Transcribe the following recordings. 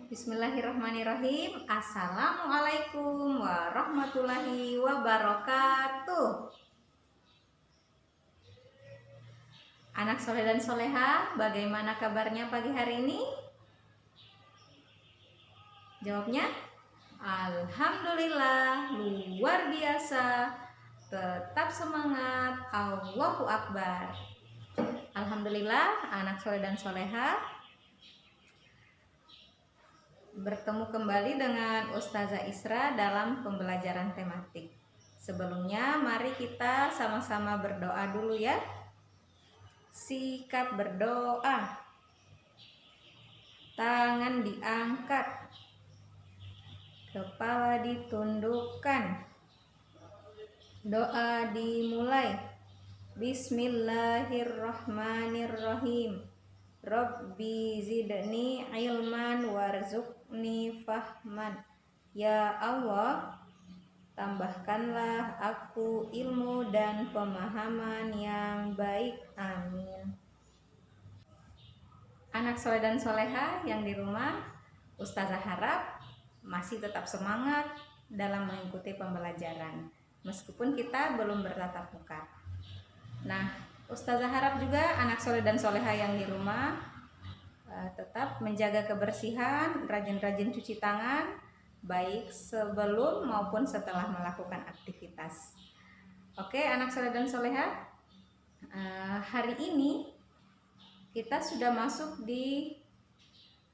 Bismillahirrahmanirrahim. Assalamualaikum warahmatullahi wabarakatuh. Anak soleh dan soleha, bagaimana kabarnya pagi hari ini? Jawabnya, alhamdulillah, luar biasa. Tetap semangat, Allahu Akbar. Alhamdulillah, anak soleh dan soleha, bertemu kembali dengan Ustazah Isra dalam pembelajaran tematik. Sebelumnya mari kita sama-sama berdoa dulu ya. Sikap berdoa. Tangan diangkat. Kepala ditundukkan. Doa dimulai. Bismillahirrahmanirrahim. Rabbi zidni ilman warzuqni fahman. Ya Allah, tambahkanlah aku ilmu dan pemahaman yang baik. Amin. Anak soleh dan soleha yang di rumah, Ustazah harap masih tetap semangat dalam mengikuti pembelajaran meskipun kita belum bertatap muka. Nah, Ustazah harap juga anak soleh dan soleha yang di rumah tetap menjaga kebersihan, rajin-rajin cuci tangan, baik sebelum maupun setelah melakukan aktivitas. Oke, anak soleh dan soleha, hari ini kita sudah masuk di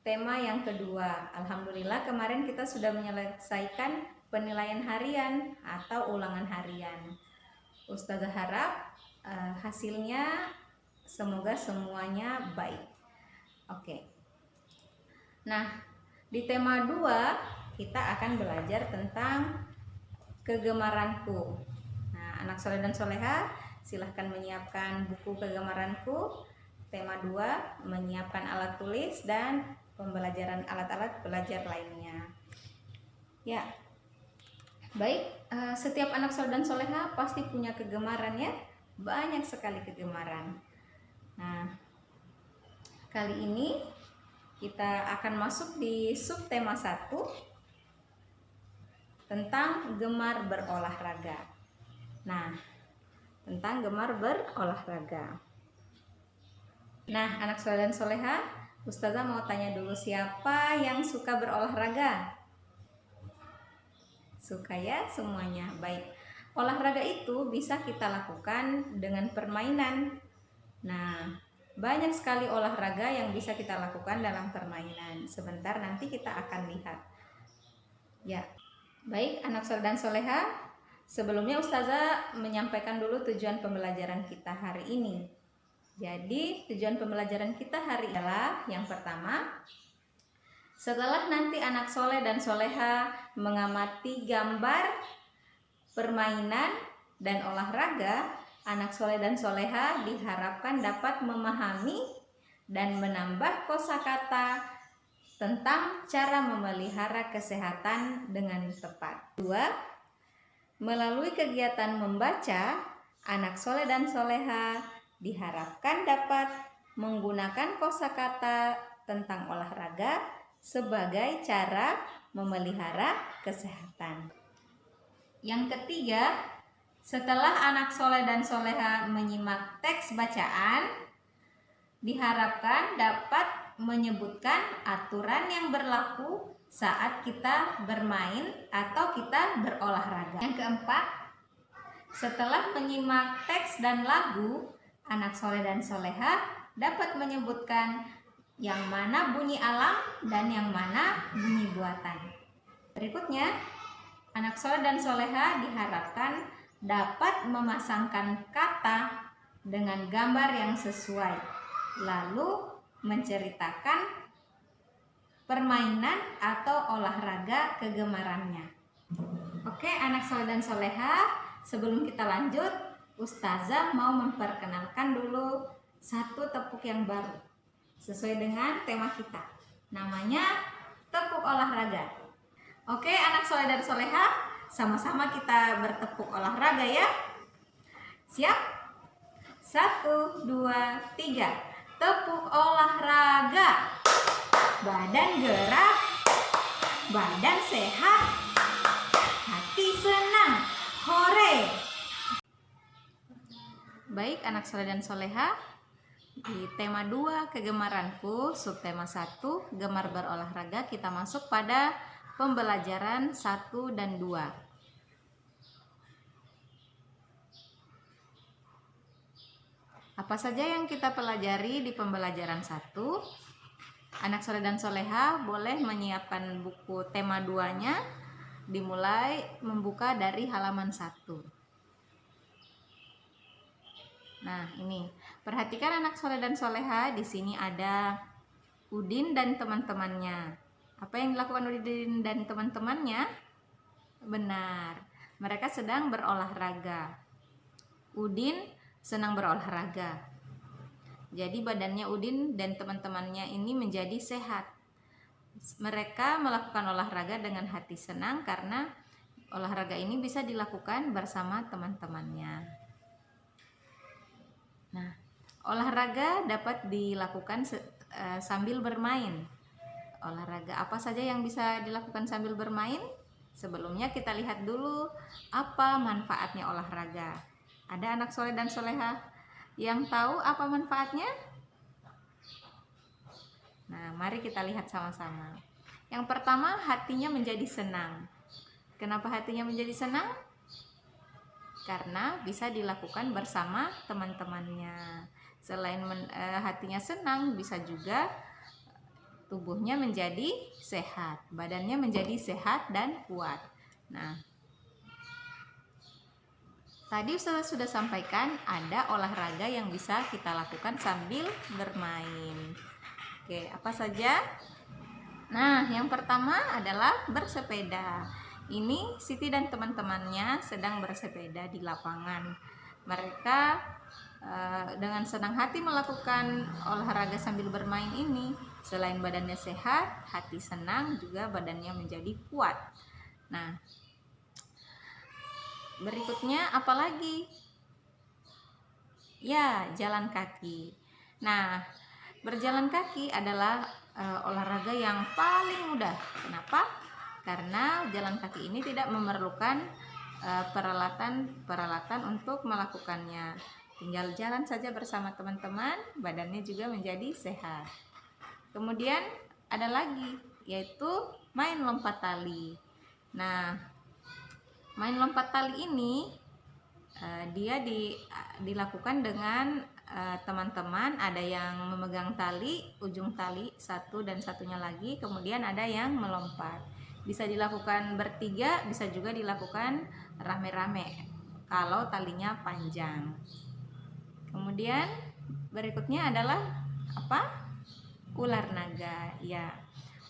tema yang kedua. Alhamdulillah, kemarin kita sudah menyelesaikan penilaian harian atau ulangan harian. Ustazah harap hasilnya semoga semuanya baik. Oke. Nah, di tema 2 kita akan belajar tentang kegemaranku. Nah, anak soleh dan soleha, silahkan menyiapkan buku kegemaranku. Tema 2, menyiapkan alat tulis dan pembelajaran alat-alat belajar lainnya. Ya. Baik, setiap anak soleh dan soleha pasti punya kegemaran ya. Banyak sekali kegemaran. Nah, kali ini kita akan masuk di subtema 1 tentang gemar berolahraga. Nah, tentang gemar berolahraga. Nah, anak soleh dan soleha, Ustazah mau tanya dulu, siapa yang suka berolahraga? Suka ya semuanya. Baik. Olahraga itu bisa kita lakukan dengan permainan. Nah, banyak sekali olahraga yang bisa kita lakukan dalam permainan. Sebentar nanti kita akan lihat. Ya, baik anak soleh dan soleha, sebelumnya Ustazah menyampaikan dulu tujuan pembelajaran kita hari ini. Jadi, tujuan pembelajaran kita hari ini adalah yang pertama, setelah nanti anak soleh dan soleha mengamati gambar, permainan, dan olahraga, anak soleh dan soleha diharapkan dapat memahami dan menambah kosakata tentang cara memelihara kesehatan dengan tepat. 2. Melalui kegiatan membaca, anak soleh dan soleha diharapkan dapat menggunakan kosakata tentang olahraga sebagai cara memelihara kesehatan. Yang ketiga, setelah anak soleh dan soleha menyimak teks bacaan, diharapkan dapat menyebutkan aturan yang berlaku saat kita bermain atau kita berolahraga. Yang keempat, setelah menyimak teks dan lagu, anak soleh dan soleha dapat menyebutkan yang mana bunyi alam dan yang mana bunyi buatan. Berikutnya, anak soleh dan soleha diharapkan dapat memasangkan kata dengan gambar yang sesuai, lalu menceritakan permainan atau olahraga kegemarannya. Oke, anak soleh dan soleha, sebelum kita lanjut, Ustazah mau memperkenalkan dulu satu tepuk yang baru sesuai dengan tema kita. Namanya tepuk olahraga. Oke, anak soleh dan soleha, sama-sama kita bertepuk olahraga ya. Siap? 1, 2, 3. Tepuk olahraga. Badan gerak, badan sehat, hati senang. Hore! Baik anak soleh dan soleha, di tema 2 kegemaranku, subtema 1 gemar berolahraga, kita masuk pada pembelajaran 1 dan 2. Apa saja yang kita pelajari di pembelajaran 1? Anak soleh dan soleha boleh menyiapkan buku tema 2-nya, dimulai membuka dari halaman 1. Nah, ini perhatikan anak soleh dan soleha, di sini ada Udin dan teman-temannya. Apa yang dilakukan Udin dan teman-temannya? Benar, mereka sedang berolahraga. Udin senang berolahraga. Jadi badannya Udin dan teman-temannya ini menjadi sehat. Mereka melakukan olahraga dengan hati senang karena olahraga ini bisa dilakukan bersama teman-temannya. Nah, olahraga dapat dilakukan sambil bermain. Olahraga apa saja yang bisa dilakukan sambil bermain? Sebelumnya kita lihat dulu apa manfaatnya olahraga. Ada anak soleh dan soleha yang tahu apa manfaatnya? Nah, mari kita lihat sama-sama. Yang pertama, hatinya menjadi senang. Kenapa hatinya menjadi senang? Karena bisa dilakukan bersama teman-temannya. Selain hatinya senang, bisa juga tubuhnya menjadi sehat, badannya menjadi sehat dan kuat. Nah, tadi sudah sampaikan ada olahraga yang bisa kita lakukan sambil bermain. Oke, apa saja? Nah, yang pertama adalah bersepeda. Ini Siti dan teman-temannya sedang bersepeda di lapangan. Mereka dengan senang hati melakukan olahraga sambil bermain ini. Selain badannya sehat, hati senang, juga badannya menjadi kuat. Nah, berikutnya apa lagi? Ya, jalan kaki. Nah, berjalan kaki adalah olahraga yang paling mudah. Kenapa? Karena jalan kaki ini tidak memerlukan peralatan untuk melakukannya. Tinggal jalan saja bersama teman-teman, badannya juga menjadi sehat. Kemudian ada lagi, yaitu main lompat tali. Nah, main lompat tali ini dia dilakukan dengan teman-teman. Ada yang memegang tali, ujung tali satu dan satunya lagi, kemudian ada yang melompat. Bisa dilakukan bertiga, bisa juga dilakukan rame-rame kalau talinya panjang. Kemudian berikutnya adalah apa? Ular naga. Ya,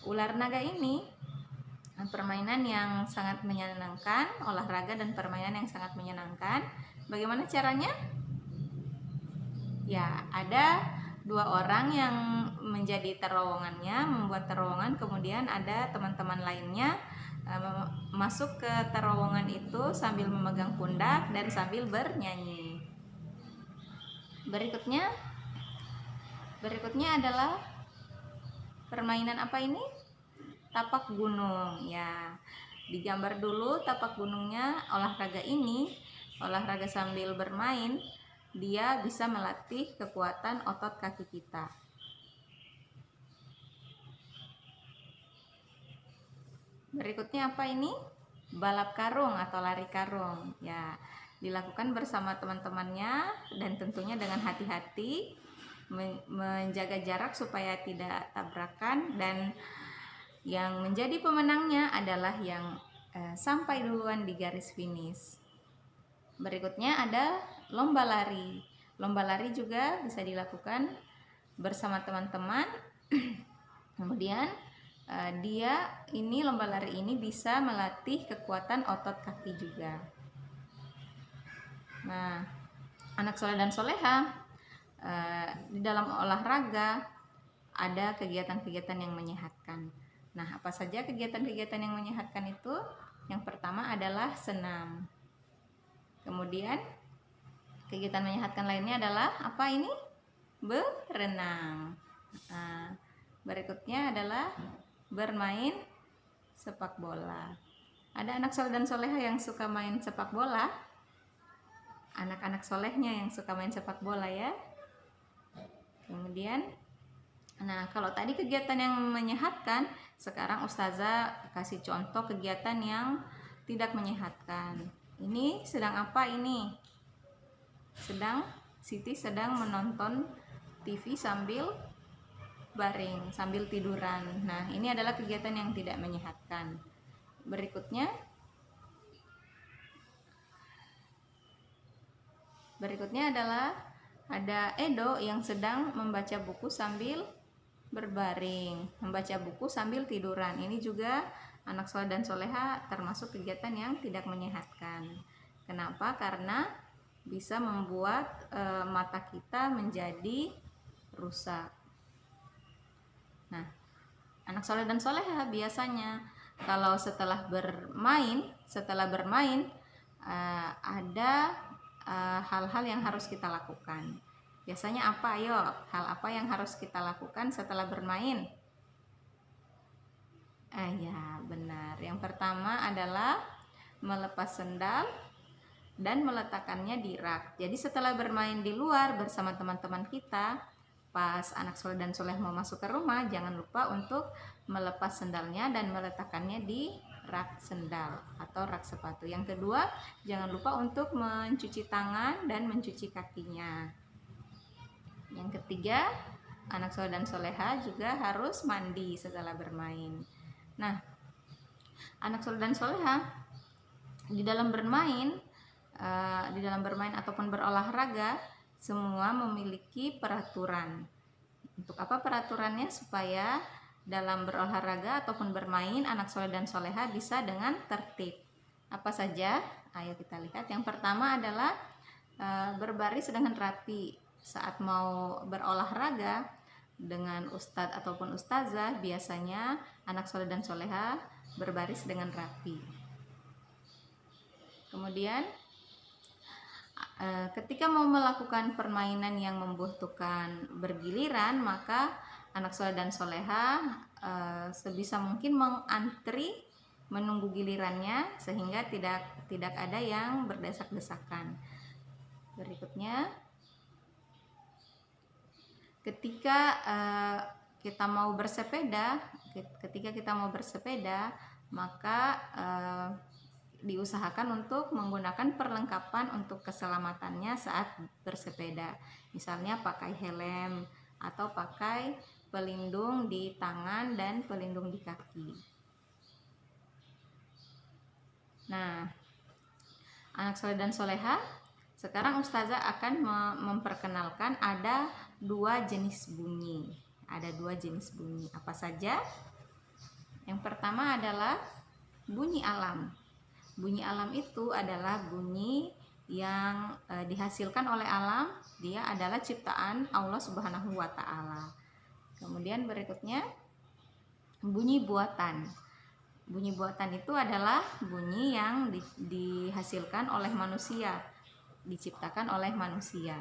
ular naga ini permainan yang sangat menyenangkan, olahraga dan permainan yang sangat menyenangkan. Bagaimana caranya? Ya, ada 2 orang yang menjadi terowongannya, membuat terowongan, kemudian ada teman-teman lainnya masuk ke terowongan itu sambil memegang pundak dan sambil bernyanyi. Berikutnya adalah permainan apa ini? Tapak gunung. Ya, digambar dulu tapak gunungnya. Olahraga ini, olahraga sambil bermain, dia bisa melatih kekuatan otot kaki kita. Berikutnya apa ini? Balap karung atau lari karung. Ya, dilakukan bersama teman-temannya dan tentunya dengan hati-hati, menjaga jarak supaya tidak tabrakan, dan yang menjadi pemenangnya adalah yang sampai duluan di garis finish. Berikutnya ada lomba lari. Lomba lari juga bisa dilakukan bersama teman-teman. Kemudian lomba lari ini bisa melatih kekuatan otot kaki juga. Nah, anak soleh dan soleha, di dalam olahraga ada kegiatan-kegiatan yang menyehatkan. Nah, apa saja kegiatan-kegiatan yang menyehatkan itu? Yang pertama adalah senam. Kemudian kegiatan menyehatkan lainnya adalah apa ini? Berenang. Nah, berikutnya adalah bermain sepak bola. Ada anak soleh dan soleha yang suka main sepak bola? Anak-anak solehnya yang suka main sepak bola ya. Kemudian, nah kalau tadi kegiatan yang menyehatkan, sekarang Ustazah kasih contoh kegiatan yang tidak menyehatkan. Ini sedang apa ini? Siti sedang menonton TV sambil baring, sambil tiduran. Nah, ini adalah kegiatan yang tidak menyehatkan. Berikutnya adalah ada Edo yang sedang membaca buku sambil berbaring, membaca buku sambil tiduran. Ini juga anak soleh dan soleha termasuk kegiatan yang tidak menyehatkan. Kenapa? Karena bisa membuat mata kita menjadi rusak. Nah, anak soleh dan soleha biasanya kalau setelah bermain ada hal-hal yang harus kita lakukan. Biasanya apa? Ayo, hal apa yang harus kita lakukan setelah bermain? Ya, benar. Yang pertama adalah melepas sendal dan meletakkannya di rak. Jadi setelah bermain di luar bersama teman-teman kita, pas anak soleh dan soleh mau masuk ke rumah, jangan lupa untuk melepas sendalnya dan meletakkannya di rak sendal atau rak sepatu. Yang kedua, jangan lupa untuk mencuci tangan dan mencuci kakinya. Yang ketiga, anak soleh dan soleha juga harus mandi setelah bermain. Nah, anak soleh dan soleha di dalam bermain ataupun berolahraga semua memiliki peraturan. Untuk apa peraturannya? Supaya dalam berolahraga ataupun bermain anak soleh dan soleha bisa dengan tertib. Apa saja? Ayo kita lihat. Yang pertama adalah berbaris dengan rapi. Saat mau berolahraga dengan ustadz ataupun ustazah, biasanya anak soleh dan soleha berbaris dengan rapi. Kemudian ketika mau melakukan permainan yang membutuhkan bergiliran, maka anak soleh dan soleha sebisa mungkin mengantri menunggu gilirannya sehingga tidak ada yang berdesak-desakan. Berikutnya, ketika kita mau bersepeda, maka diusahakan untuk menggunakan perlengkapan untuk keselamatannya saat bersepeda. Misalnya pakai helm atau pakai pelindung di tangan dan pelindung di kaki. Nah, anak soleh dan soleha, sekarang Ustazah akan memperkenalkan ada dua jenis bunyi. Apa saja? Yang pertama adalah bunyi alam. Bunyi alam itu adalah bunyi yang dihasilkan oleh alam. Dia adalah ciptaan Allah Subhanahu wa Ta'ala. Kemudian berikutnya bunyi buatan. Bunyi buatan itu adalah bunyi yang dihasilkan oleh manusia, diciptakan oleh manusia.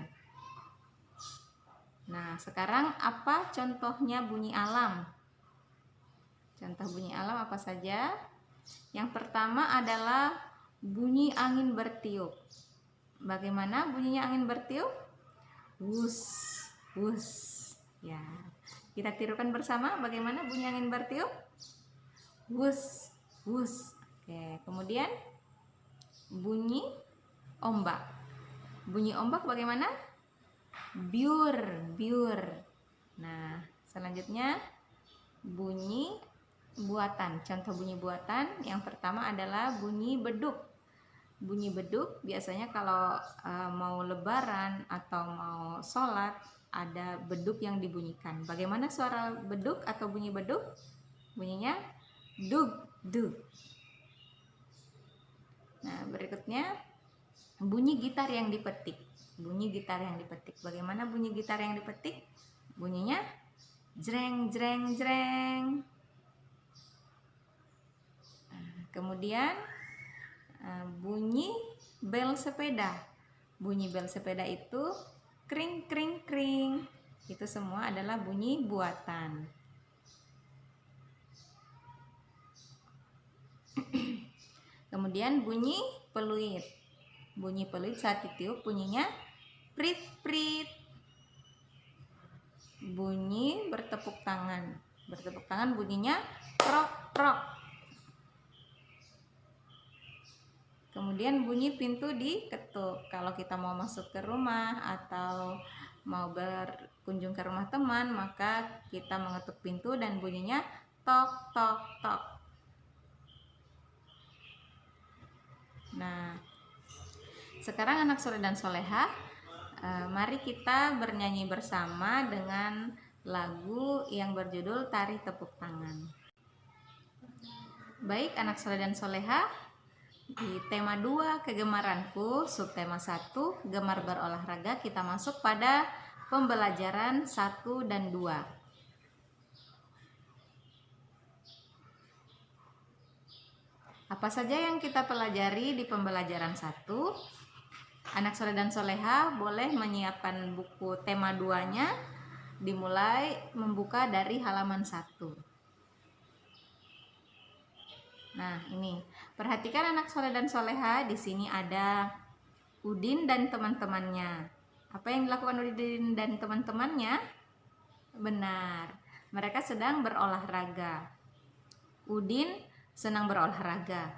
Nah, sekarang apa contohnya bunyi alam? Contoh bunyi alam apa saja? Yang pertama adalah bunyi angin bertiup. Bagaimana bunyinya angin bertiup? Wus, wus. Ya, kita tirukan bersama bagaimana bunyi angin bertiup? Wus, wus. Oke, kemudian bunyi ombak. Bunyi ombak bagaimana? Biur, biur. Nah, selanjutnya bunyi buatan. Contoh bunyi buatan yang pertama adalah bunyi beduk. Bunyi beduk biasanya kalau mau lebaran atau mau sholat ada beduk yang dibunyikan. Bagaimana suara beduk atau bunyi beduk? Bunyinya dug, dug. Nah, berikutnya bunyi gitar yang dipetik. Bunyi gitar yang dipetik. Bagaimana bunyi gitar yang dipetik? Bunyinya jreng, jreng, jreng. Kemudian bunyi bel sepeda. Bunyi bel sepeda itu kring, kring, kring. Itu semua adalah bunyi buatan. Kemudian bunyi peluit. Bunyi peluit saat ditiup bunyinya prit prit. Bunyi bertepuk tangan. Bertepuk tangan bunyinya prok prok. Kemudian bunyi pintu diketuk. Kalau kita mau masuk ke rumah atau mau berkunjung ke rumah teman, maka kita mengetuk pintu dan bunyinya tok tok tok. Nah, sekarang anak soleh dan soleha, mari kita bernyanyi bersama dengan lagu yang berjudul Tari Tepuk Tangan. Baik anak soleh dan soleha, di tema 2 kegemaranku, subtema 1 gemar berolahraga, kita masuk pada pembelajaran 1 dan 2. Apa saja yang kita pelajari di pembelajaran 1? Anak soleh dan soleha boleh menyiapkan buku tema 2-nya, dimulai membuka dari halaman 1. Nah, ini perhatikan anak soleh dan soleha, di sini ada Udin dan teman-temannya. Apa yang dilakukan Udin dan teman-temannya? Benar, mereka sedang berolahraga. Udin senang berolahraga.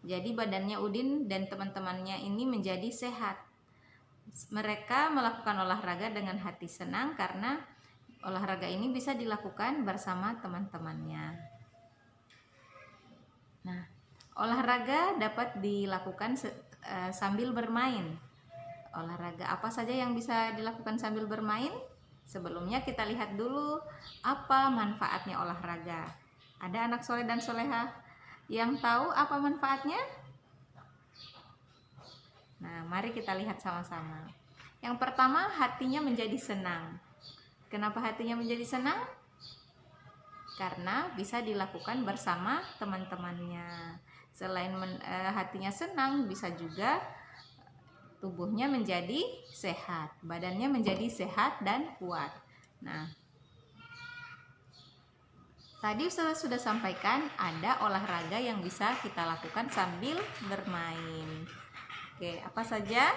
Jadi badannya Udin dan teman-temannya ini menjadi sehat. Mereka melakukan olahraga dengan hati senang karena olahraga ini bisa dilakukan bersama teman-temannya. Nah, olahraga dapat dilakukan sambil bermain. Olahraga apa saja yang bisa dilakukan sambil bermain? Sebelumnya kita lihat dulu apa manfaatnya olahraga. Ada anak soleh dan soleha yang tahu apa manfaatnya? Nah, mari kita lihat sama-sama. Yang pertama, hatinya menjadi senang. Kenapa hatinya menjadi senang? Karena bisa dilakukan bersama teman-temannya. Selain hatinya senang, bisa juga tubuhnya menjadi sehat, badannya menjadi sehat dan kuat. Nah, tadi sudah sampaikan ada olahraga yang bisa kita lakukan sambil bermain. Oke, apa saja?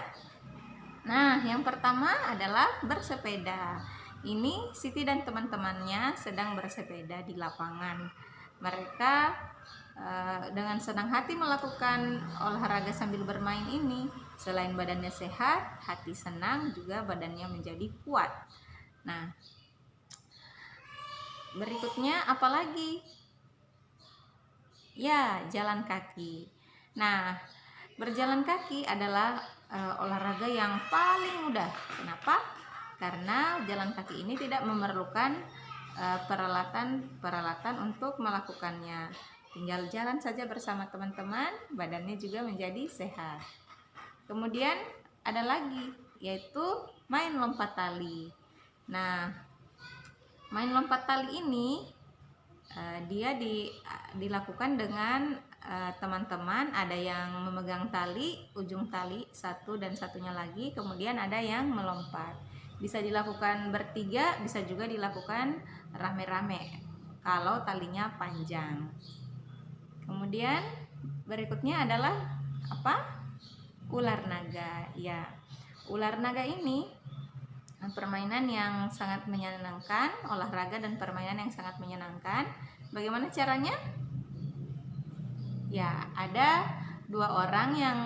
Nah, yang pertama adalah bersepeda. Ini Siti dan teman-temannya sedang bersepeda di lapangan. Mereka dengan senang hati melakukan olahraga sambil bermain ini. Selain badannya sehat, hati senang, juga badannya menjadi kuat. Nah, berikutnya apa lagi? Ya, jalan kaki. Nah, berjalan kaki adalah olahraga yang paling mudah. Kenapa? Karena jalan kaki ini tidak memerlukan peralatan untuk melakukannya. Tinggal jalan saja bersama teman-teman, badannya juga menjadi sehat. Kemudian ada lagi, yaitu main lompat tali. Nah, main lompat tali ini dia dilakukan dengan teman-teman. Ada yang memegang tali, ujung tali satu dan satunya lagi, kemudian ada yang melompat. Bisa dilakukan bertiga, bisa juga dilakukan rame-rame kalau talinya panjang. Kemudian berikutnya adalah apa? Ular naga. Ya, ular naga ini permainan yang sangat menyenangkan, olahraga dan permainan yang sangat menyenangkan. Bagaimana caranya? Ya, ada 2 orang yang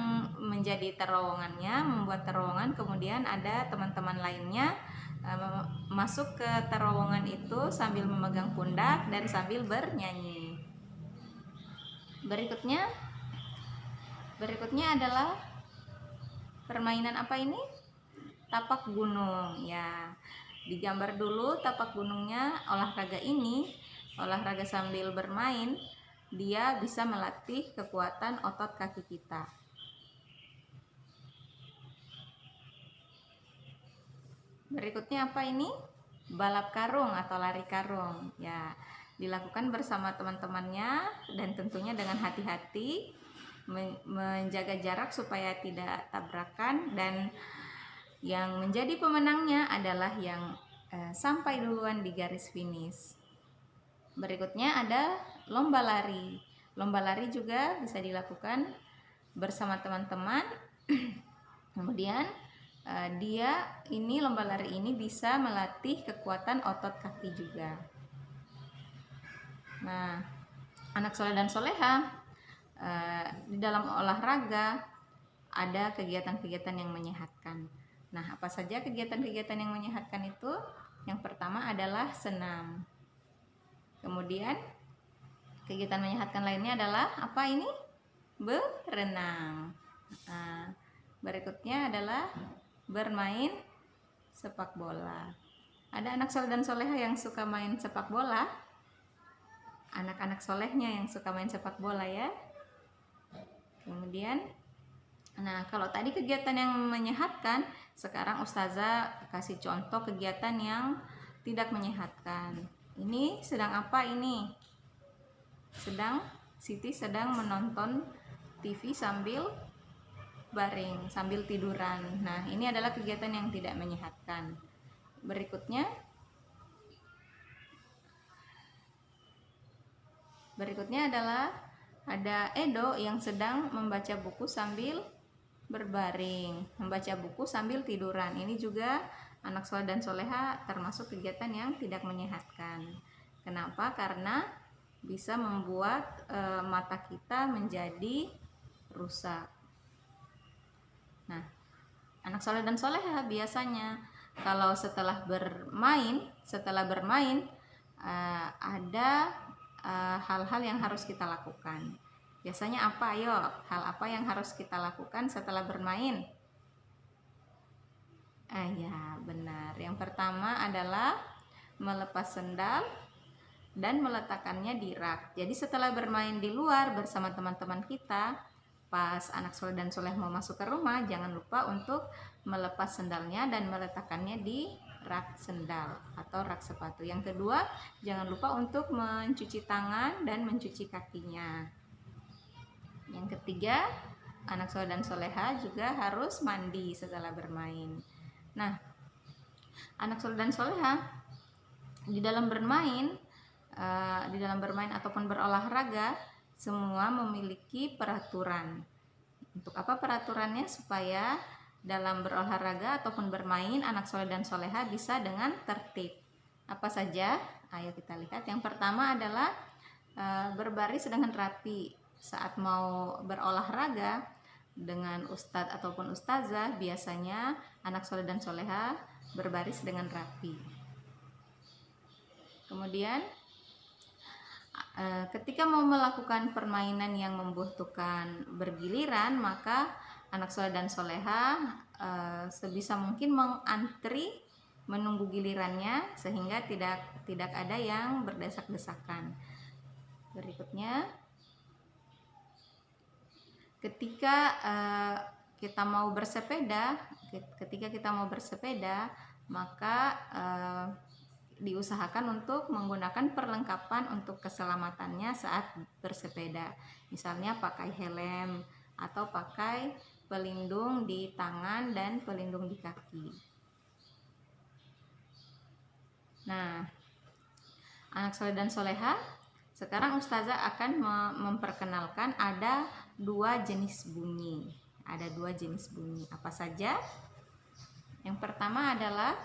menjadi terowongannya, membuat terowongan, kemudian ada teman-teman lainnya masuk ke terowongan itu sambil memegang pundak dan sambil bernyanyi. Berikutnya adalah permainan apa ini? Tapak gunung. Ya, digambar dulu tapak gunungnya. Olahraga ini, olahraga sambil bermain, dia bisa melatih kekuatan otot kaki kita. Berikutnya apa ini? Balap karung atau lari karung. Ya, dilakukan bersama teman-temannya dan tentunya dengan hati-hati, menjaga jarak supaya tidak tabrakan, dan yang menjadi pemenangnya adalah yang sampai duluan di garis finish. Berikutnya ada lomba lari. Lomba lari juga bisa dilakukan bersama teman-teman. Kemudian lomba lari ini bisa melatih kekuatan otot kaki juga. Nah, anak soleh dan soleha di dalam olahraga ada kegiatan-kegiatan yang menyehatkan. Nah, apa saja kegiatan-kegiatan yang menyehatkan itu? Yang pertama adalah senam. Kemudian kegiatan menyehatkan lainnya adalah apa ini? Berenang. Nah, berikutnya adalah bermain sepak bola. Ada anak soleh dan soleha yang suka main sepak bola? Anak-anak solehnya yang suka main sepak bola ya. Kemudian, nah kalau tadi kegiatan yang menyehatkan, sekarang Ustazah kasih contoh kegiatan yang tidak menyehatkan. Ini sedang apa ini? Siti sedang menonton TV sambil baring, sambil tiduran. Nah, ini adalah kegiatan yang tidak menyehatkan. Berikutnya adalah ada Edo yang sedang membaca buku sambil berbaring, membaca buku sambil tiduran. Ini juga anak soleh dan soleha termasuk kegiatan yang tidak menyehatkan. Kenapa? Karena bisa membuat mata kita menjadi rusak. Nah, anak soleh dan soleha biasanya kalau setelah bermain ada hal-hal yang harus kita lakukan. Biasanya apa? Ayo, hal apa yang harus kita lakukan setelah bermain? Ya, benar. Yang pertama adalah melepas sendal dan meletakkannya di rak. Jadi setelah bermain di luar bersama teman-teman kita, pas anak soleh dan soleh mau masuk ke rumah, jangan lupa untuk melepas sendalnya dan meletakkannya di rak sendal atau rak sepatu. Yang kedua, jangan lupa untuk mencuci tangan dan mencuci kakinya. Yang ketiga, anak soleh dan soleha juga harus mandi setelah bermain. Nah, anak soleh dan soleha di dalam bermain ataupun berolahraga semua memiliki peraturan. Untuk apa peraturannya? Supaya dalam berolahraga ataupun bermain anak soleh dan soleha bisa dengan tertib. Apa saja? Ayo kita lihat. Yang pertama adalah berbaris dengan rapi. Saat mau berolahraga dengan ustadz ataupun ustazah, biasanya anak soleh dan soleha berbaris dengan rapi. Kemudian ketika mau melakukan permainan yang membutuhkan bergiliran, maka anak soleh dan soleha sebisa mungkin mengantri menunggu gilirannya sehingga tidak ada yang berdesak-desakan. Berikutnya, ketika kita mau bersepeda, maka diusahakan untuk menggunakan perlengkapan untuk keselamatannya saat bersepeda. Misalnya pakai helm atau pakai pelindung di tangan dan pelindung di kaki. Nah, anak soleh dan soleha, sekarang Ustazah akan memperkenalkan ada dua jenis bunyi. Apa saja? Yang pertama adalah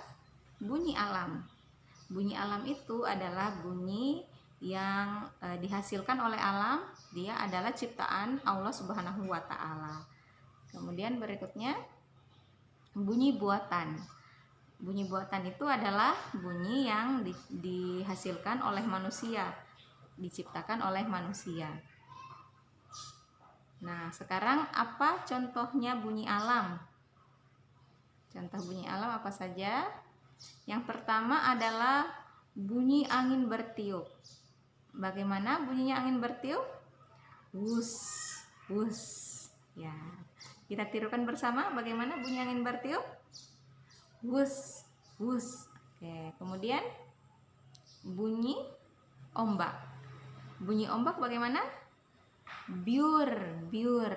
bunyi alam. Bunyi alam itu adalah bunyi yang dihasilkan oleh alam. Dia adalah ciptaan Allah Subhanahu wa Ta'ala. Kemudian berikutnya bunyi buatan. Bunyi buatan itu adalah bunyi yang dihasilkan oleh manusia, diciptakan oleh manusia. Nah, sekarang apa contohnya bunyi alam? Contoh bunyi alam apa saja? Yang pertama adalah bunyi angin bertiup. Bagaimana bunyinya angin bertiup? Wus, wus. Ya, kita tirukan bersama bagaimana bunyi angin bertiup? Wus, wus. Oke, kemudian bunyi ombak. Bunyi ombak bagaimana? Biur, biur.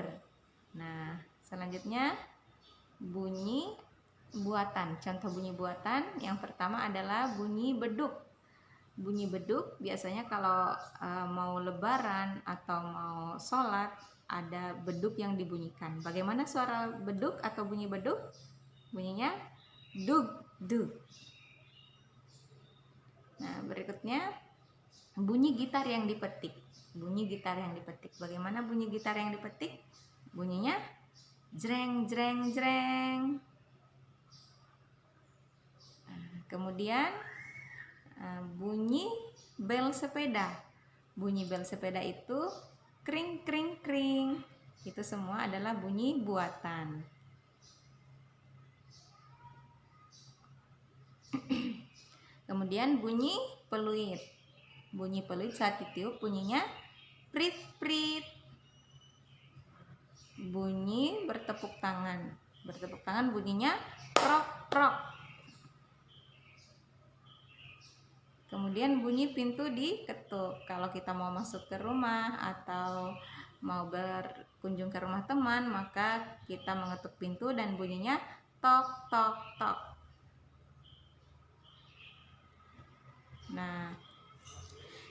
Nah, selanjutnya bunyi buatan. Contoh bunyi buatan yang pertama adalah bunyi beduk. Bunyi beduk biasanya kalau mau lebaran atau mau sholat ada beduk yang dibunyikan. Bagaimana suara beduk atau bunyi beduk? Bunyinya dug dug. Nah, berikutnya bunyi gitar yang dipetik. Bunyi gitar yang dipetik. Bagaimana bunyi gitar yang dipetik? Bunyinya jreng jreng jreng. Kemudian bunyi bel sepeda. Bunyi bel sepeda itu kring kring kring. Itu semua adalah bunyi buatan. Kemudian bunyi peluit. Bunyi peluit saat ditiup bunyinya prit prit. Bunyi bertepuk tangan. Bertepuk tangan bunyinya prok prok. Kemudian bunyi pintu diketuk. Kalau kita mau masuk ke rumah atau mau berkunjung ke rumah teman, maka kita mengetuk pintu dan bunyinya tok tok tok. Nah,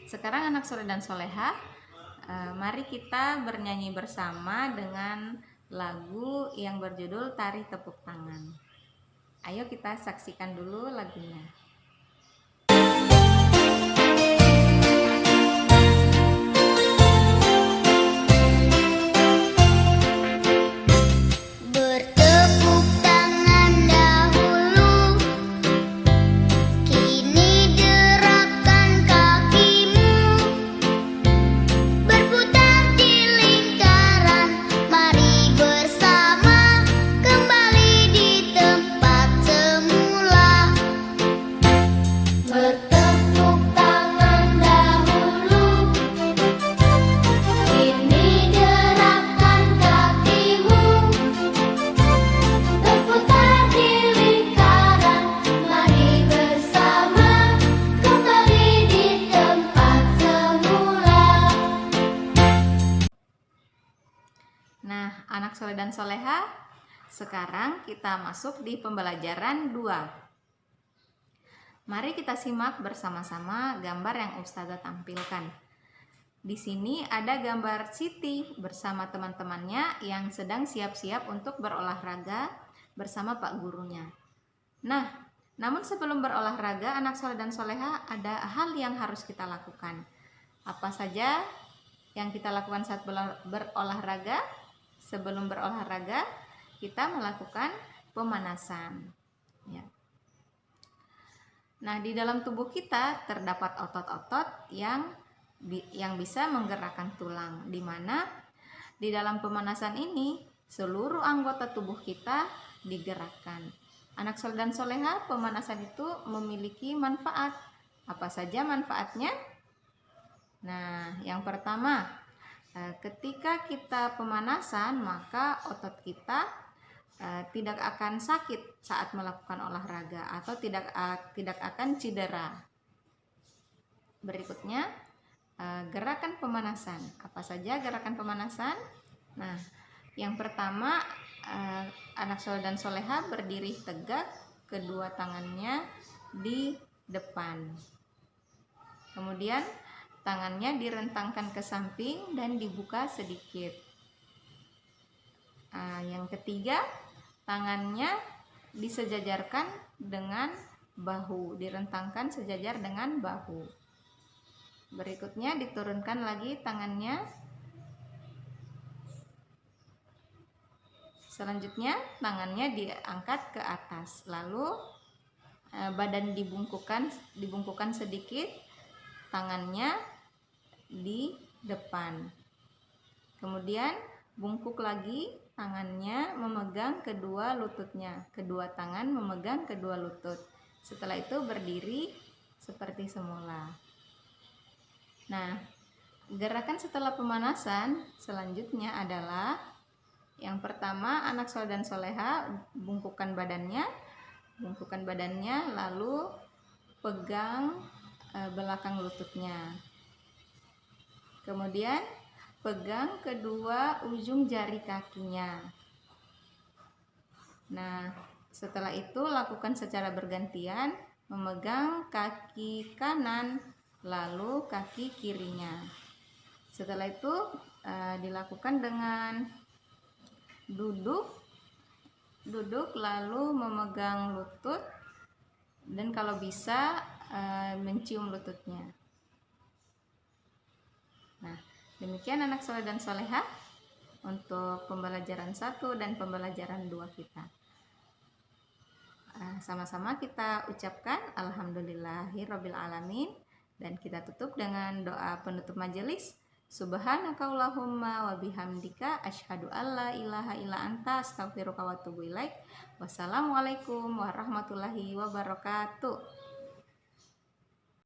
sekarang anak soleh dan soleha, mari kita bernyanyi bersama dengan lagu yang berjudul Tari Tepuk Tangan. Ayo kita saksikan dulu lagunya. Nah, anak soleh dan soleha, sekarang kita masuk di pembelajaran 2. Mari kita simak bersama-sama gambar yang Ustazah tampilkan. Di sini ada gambar Siti bersama teman-temannya yang sedang siap-siap untuk berolahraga bersama Pak gurunya. Nah, namun sebelum berolahraga, anak soleh dan soleha, ada hal yang harus kita lakukan. Apa saja yang kita lakukan saat berolahraga? Sebelum berolahraga, kita melakukan pemanasan. Ya. Nah, di dalam tubuh kita terdapat otot-otot yang bisa menggerakkan tulang, di mana di dalam pemanasan ini seluruh anggota tubuh kita digerakkan. Anak soleh dan soleha, pemanasan itu memiliki manfaat. Apa saja manfaatnya? Nah, yang pertama, ketika kita pemanasan, maka otot kita tidak akan sakit saat melakukan olahraga atau tidak akan cedera. Berikutnya, gerakan pemanasan. Apa saja gerakan pemanasan? Nah, yang pertama, anak soleh dan soleha berdiri tegak, kedua tangannya di depan. Kemudian tangannya direntangkan ke samping dan dibuka sedikit. Yang ketiga, tangannya disejajarkan dengan bahu, direntangkan sejajar dengan bahu. Berikutnya diturunkan lagi tangannya. Selanjutnya tangannya diangkat ke atas, lalu badan dibungkukan sedikit, tangannya di depan. Kemudian bungkuk lagi, tangannya memegang kedua lututnya, kedua tangan memegang kedua lutut. Setelah itu berdiri seperti semula. Nah, gerakan setelah pemanasan selanjutnya adalah yang pertama, anak soleh dan soleha bungkukan badannya, lalu pegang belakang lututnya. Kemudian pegang kedua ujung jari kakinya. Nah, setelah itu lakukan secara bergantian, memegang kaki kanan lalu kaki kirinya. Setelah itu dilakukan dengan duduk lalu memegang lutut dan kalau bisa mencium lututnya. Nah, demikian anak soleh dan solehah untuk pembelajaran 1 dan pembelajaran 2 kita. Sama-sama kita ucapkan alhamdulillahirabbil alamin dan kita tutup dengan doa penutup majelis. Subhanakallahumma wa bihamdika asyhadu alla ilaha illa anta astaghfiruka wa atubu ilaik. Wassalamualaikum warahmatullahi wabarakatuh.